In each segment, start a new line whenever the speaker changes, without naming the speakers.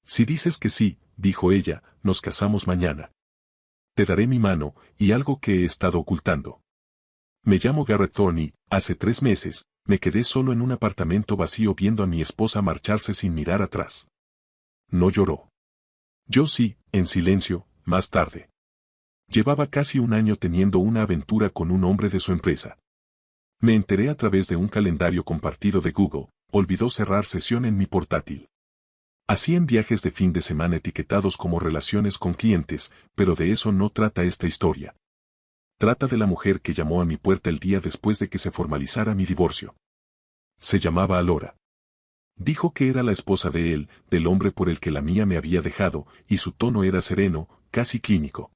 Si dices que sí, dijo ella, nos casamos mañana. Te daré mi mano, y algo que he estado ocultando. Me llamo Garrett Thorne y, hace 3 meses, me quedé solo en un apartamento vacío viendo a mi esposa marcharse sin mirar atrás. No lloró. Yo sí, en silencio, más tarde. Llevaba casi un año teniendo una aventura con un hombre de su empresa. Me enteré a través de un calendario compartido de Google, olvidó cerrar sesión en mi portátil. Hacían viajes de fin de semana etiquetados como relaciones con clientes, pero de eso no trata esta historia. Trata de la mujer que llamó a mi puerta el día después de que se formalizara mi divorcio. Se llamaba Alora. Dijo que era la esposa de él, del hombre por el que la mía me había dejado, y su tono era sereno, casi clínico.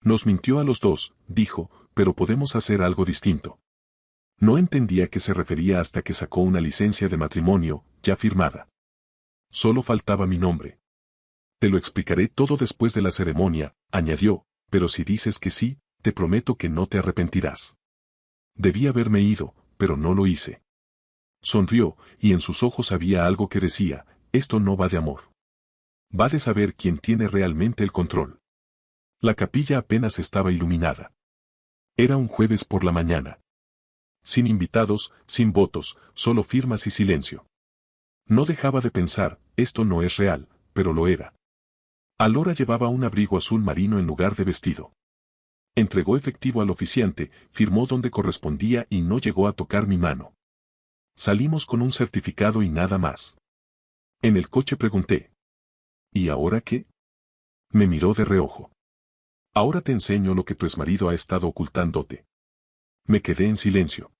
Nos mintió a los dos, dijo, pero podemos hacer algo distinto. No entendía a qué se refería hasta que sacó una licencia de matrimonio, ya firmada. Solo faltaba mi nombre. Te lo explicaré todo después de la ceremonia, añadió, pero si dices que sí, te prometo que no te arrepentirás. Debí haberme ido, pero no lo hice. Sonrió, y en sus ojos había algo que decía, esto no va de amor. Va de saber quién tiene realmente el control. La capilla apenas estaba iluminada. Era un jueves por la mañana. Sin invitados, sin votos, solo firmas y silencio. No dejaba de pensar, esto no es real, pero lo era. Alora llevaba un abrigo azul marino en lugar de vestido. Entregó efectivo al oficiante, firmó donde correspondía y no llegó a tocar mi mano. Salimos con un certificado y nada más. En el coche pregunté. ¿Y ahora qué? Me miró de reojo. Ahora te enseño lo que tu exmarido ha estado ocultándote. Me quedé en silencio.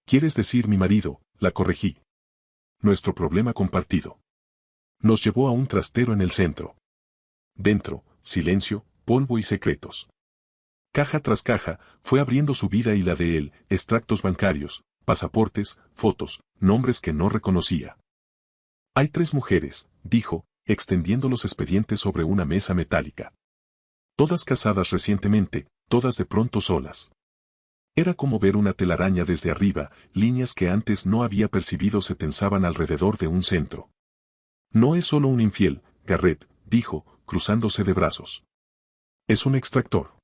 ¿Quieres decir mi marido? La corregí. Nuestro problema compartido. Nos llevó a un trastero en el centro. Dentro, silencio, polvo y secretos. Caja tras caja, fue abriendo su vida y la de él, extractos bancarios, pasaportes, fotos, nombres que no reconocía. Hay 3 mujeres, dijo, extendiendo los expedientes sobre una mesa metálica. Todas casadas recientemente, todas de pronto solas. Era como ver una telaraña desde arriba, líneas que antes no había percibido se tensaban alrededor de un centro. No es solo un infiel, Garrett, dijo, cruzándose de brazos. Es un extractor.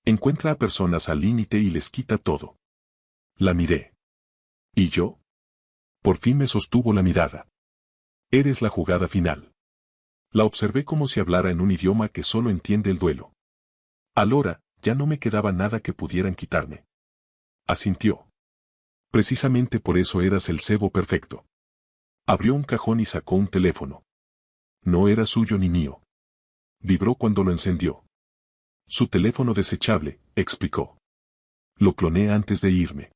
Encuentra a personas al límite y les quita todo. La miré. ¿Y yo? Por fin me sostuvo la mirada. Eres la jugada final. La observé como si hablara en un idioma que solo entiende el duelo. Alora, ya no me quedaba nada que pudieran quitarme. Asintió. Precisamente por eso eras el cebo perfecto. Abrió un cajón y sacó un teléfono. No era suyo ni mío. Vibró cuando lo encendió. Su teléfono desechable, explicó. Lo cloné antes de irme.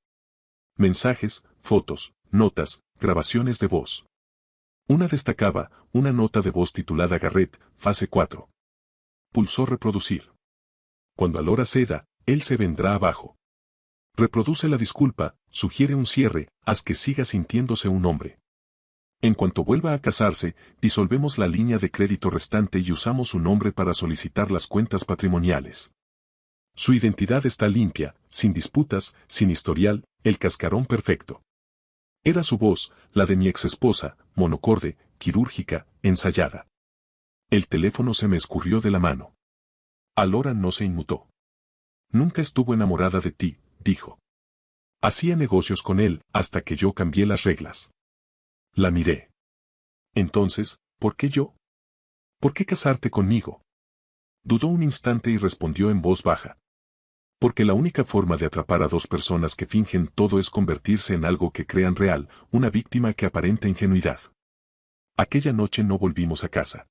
Mensajes, fotos, notas, grabaciones de voz. Una destacaba, una nota de voz titulada Garrett, fase 4. Pulsó reproducir. Cuando Alora ceda, él se vendrá abajo. Reproduce la disculpa, sugiere un cierre, haz que siga sintiéndose un hombre. En cuanto vuelva a casarse, disolvemos la línea de crédito restante y usamos su nombre para solicitar las cuentas patrimoniales. Su identidad está limpia, sin disputas, sin historial, el cascarón perfecto. Era su voz, la de mi exesposa, monocorde, quirúrgica, ensayada. El teléfono se me escurrió de la mano. Alora no se inmutó. Nunca estuvo enamorada de ti, dijo. Hacía negocios con él, hasta que yo cambié las reglas. La miré. Entonces, ¿por qué yo? ¿Por qué casarte conmigo? Dudó un instante y respondió en voz baja. Porque la única forma de atrapar a 2 personas que fingen todo es convertirse en algo que crean real, una víctima que aparenta ingenuidad. Aquella noche no volvimos a casa.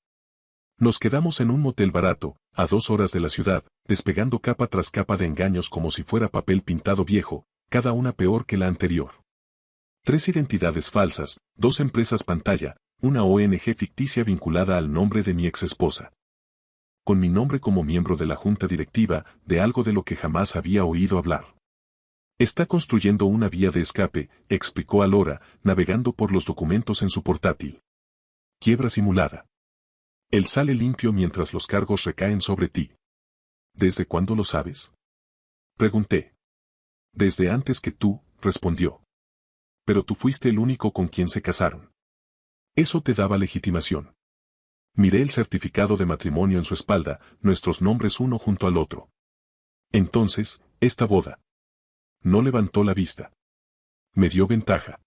Nos quedamos en un motel barato, a 2 horas de la ciudad, despegando capa tras capa de engaños como si fuera papel pintado viejo, cada una peor que la anterior. 3 identidades falsas, 2 empresas pantalla, una ONG ficticia vinculada al nombre de mi exesposa. Con mi nombre como miembro de la junta directiva, de algo de lo que jamás había oído hablar. Está construyendo una vía de escape, explicó Alora, navegando por los documentos en su portátil. Quiebra simulada. Él sale limpio mientras los cargos recaen sobre ti. ¿Desde cuándo lo sabes? Pregunté. Desde antes que tú, respondió. Pero tú fuiste el único con quien se casaron. Eso te daba legitimación. Miré el certificado de matrimonio en su espalda, nuestros nombres uno junto al otro. Entonces, esta boda. No levantó la vista. Me dio ventaja.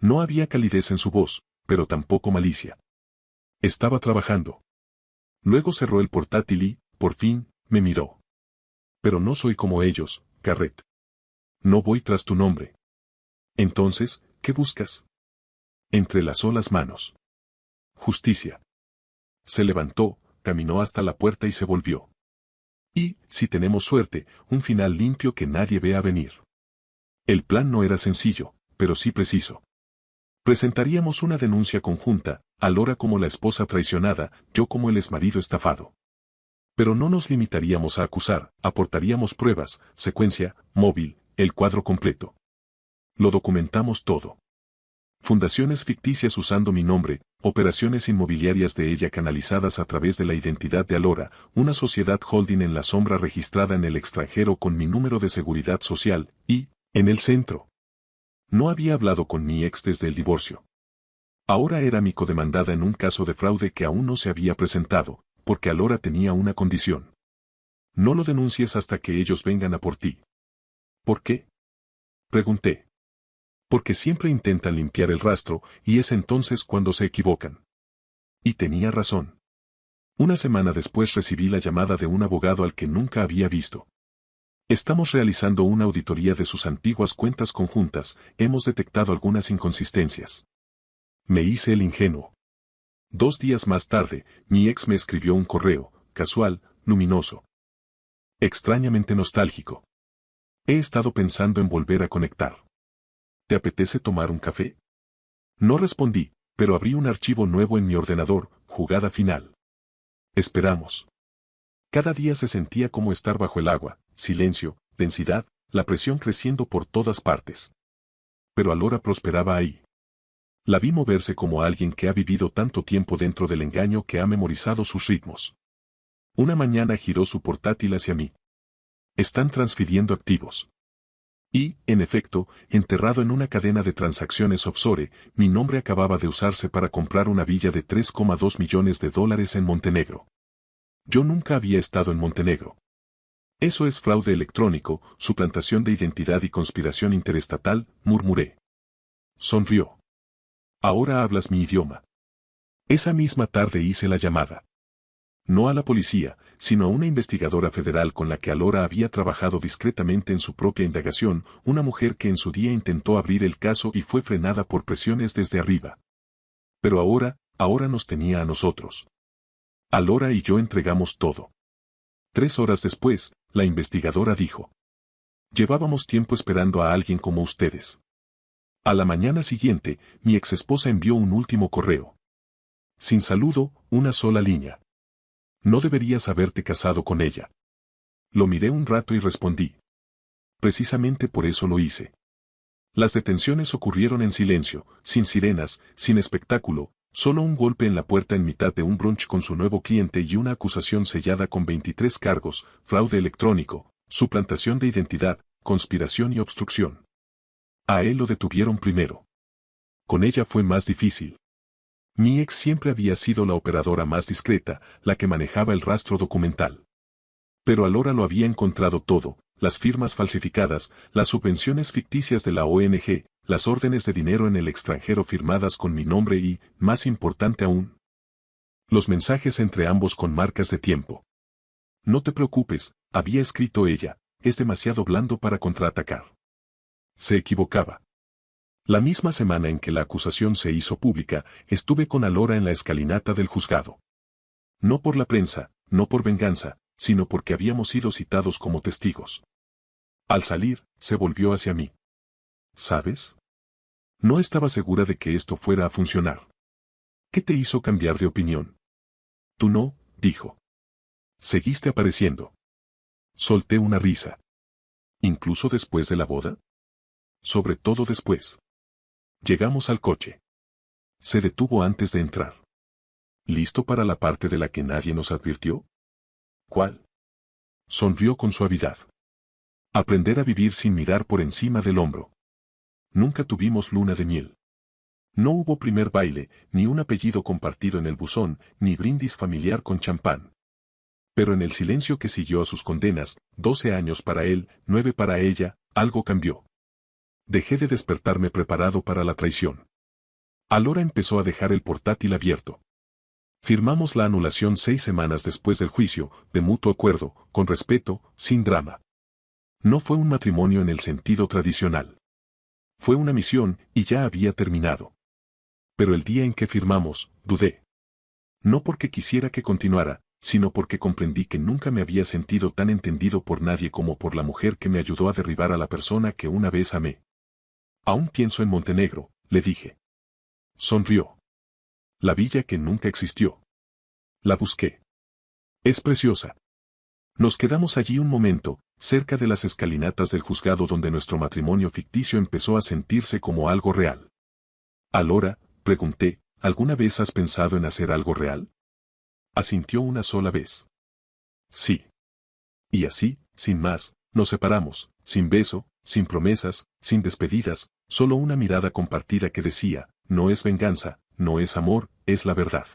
No había calidez en su voz, pero tampoco malicia. Estaba trabajando. Luego cerró el portátil y, por fin, me miró. Pero no soy como ellos, Garrett. No voy tras tu nombre. Entonces, ¿qué buscas? Entrelazó las manos. Justicia. Se levantó, caminó hasta la puerta y se volvió. Y, si tenemos suerte, un final limpio que nadie vea venir. El plan no era sencillo, pero sí preciso. Presentaríamos una denuncia conjunta, Alora como la esposa traicionada, yo como el exmarido estafado. Pero no nos limitaríamos a acusar, aportaríamos pruebas, secuencia, móvil, el cuadro completo. Lo documentamos todo. Fundaciones ficticias usando mi nombre, operaciones inmobiliarias de ella canalizadas a través de la identidad de Alora, una sociedad holding en la sombra registrada en el extranjero con mi número de seguridad social, y, en el centro. No había hablado con mi ex desde el divorcio. Ahora era mi codemandada en un caso de fraude que aún no se había presentado, porque Alora tenía una condición. No lo denuncies hasta que ellos vengan a por ti. ¿Por qué? Pregunté. Porque siempre intentan limpiar el rastro, y es entonces cuando se equivocan. Y tenía razón. Una semana después recibí la llamada de un abogado al que nunca había visto. Estamos realizando una auditoría de sus antiguas cuentas conjuntas, hemos detectado algunas inconsistencias. Me hice el ingenuo. 2 días más tarde, mi ex me escribió un correo, casual, luminoso. Extrañamente nostálgico. He estado pensando en volver a conectar. ¿Te apetece tomar un café? No respondí, pero abrí un archivo nuevo en mi ordenador, jugada final. Esperamos. Cada día se sentía como estar bajo el agua, silencio, densidad, la presión creciendo por todas partes. Pero Alora prosperaba ahí. La vi moverse como alguien que ha vivido tanto tiempo dentro del engaño que ha memorizado sus ritmos. Una mañana giró su portátil hacia mí. Están transfiriendo activos. Y, en efecto, enterrado en una cadena de transacciones offshore, mi nombre acababa de usarse para comprar una villa de $3,2 millones en Montenegro. Yo nunca había estado en Montenegro. Eso es fraude electrónico, suplantación de identidad y conspiración interestatal, murmuré. Sonrió. Ahora hablas mi idioma. Esa misma tarde hice la llamada. No a la policía, sino a una investigadora federal con la que Alora había trabajado discretamente en su propia indagación, una mujer que en su día intentó abrir el caso y fue frenada por presiones desde arriba. Pero ahora nos tenía a nosotros. Alora y yo entregamos todo. 3 horas después, la investigadora dijo. Llevábamos tiempo esperando a alguien como ustedes. A la mañana siguiente, mi exesposa envió un último correo. Sin saludo, una sola línea. No deberías haberte casado con ella. Lo miré un rato y respondí. Precisamente por eso lo hice. Las detenciones ocurrieron en silencio, sin sirenas, sin espectáculo, solo un golpe en la puerta en mitad de un brunch con su nuevo cliente y una acusación sellada con 23 cargos, fraude electrónico, suplantación de identidad, conspiración y obstrucción. A él lo detuvieron primero. Con ella fue más difícil. Mi ex siempre había sido la operadora más discreta, la que manejaba el rastro documental. Pero Alora lo había encontrado todo, las firmas falsificadas, las subvenciones ficticias de la ONG, las órdenes de dinero en el extranjero firmadas con mi nombre y, más importante aún, los mensajes entre ambos con marcas de tiempo. No te preocupes, había escrito ella, es demasiado blando para contraatacar. Se equivocaba. La misma semana en que la acusación se hizo pública, estuve con Alora en la escalinata del juzgado. No por la prensa, no por venganza, sino porque habíamos sido citados como testigos. Al salir, se volvió hacia mí. ¿Sabes? No estaba segura de que esto fuera a funcionar. ¿Qué te hizo cambiar de opinión? Tú no, dijo. Seguiste apareciendo. Solté una risa. ¿Incluso después de la boda? Sobre todo después. Llegamos al coche. Se detuvo antes de entrar. ¿Listo para la parte de la que nadie nos advirtió? ¿Cuál? Sonrió con suavidad. Aprender a vivir sin mirar por encima del hombro. Nunca tuvimos luna de miel. No hubo primer baile, ni un apellido compartido en el buzón, ni brindis familiar con champán. Pero en el silencio que siguió a sus condenas, 12 años para él, 9 para ella, algo cambió. Dejé de despertarme preparado para la traición. Alora empezó a dejar el portátil abierto. Firmamos la anulación 6 semanas después del juicio, de mutuo acuerdo, con respeto, sin drama. No fue un matrimonio en el sentido tradicional. Fue una misión y ya había terminado. Pero el día en que firmamos, dudé. No porque quisiera que continuara, sino porque comprendí que nunca me había sentido tan entendido por nadie como por la mujer que me ayudó a derribar a la persona que una vez amé. Aún pienso en Montenegro, le dije. Sonrió. La villa que nunca existió. La busqué. Es preciosa. Nos quedamos allí un momento, cerca de las escalinatas del juzgado donde nuestro matrimonio ficticio empezó a sentirse como algo real. Alora, pregunté, ¿alguna vez has pensado en hacer algo real? Asintió una sola vez. Sí. Y así, sin más, nos separamos, sin beso, sin promesas, sin despedidas, solo una mirada compartida que decía, no es venganza, no es amor, es la verdad.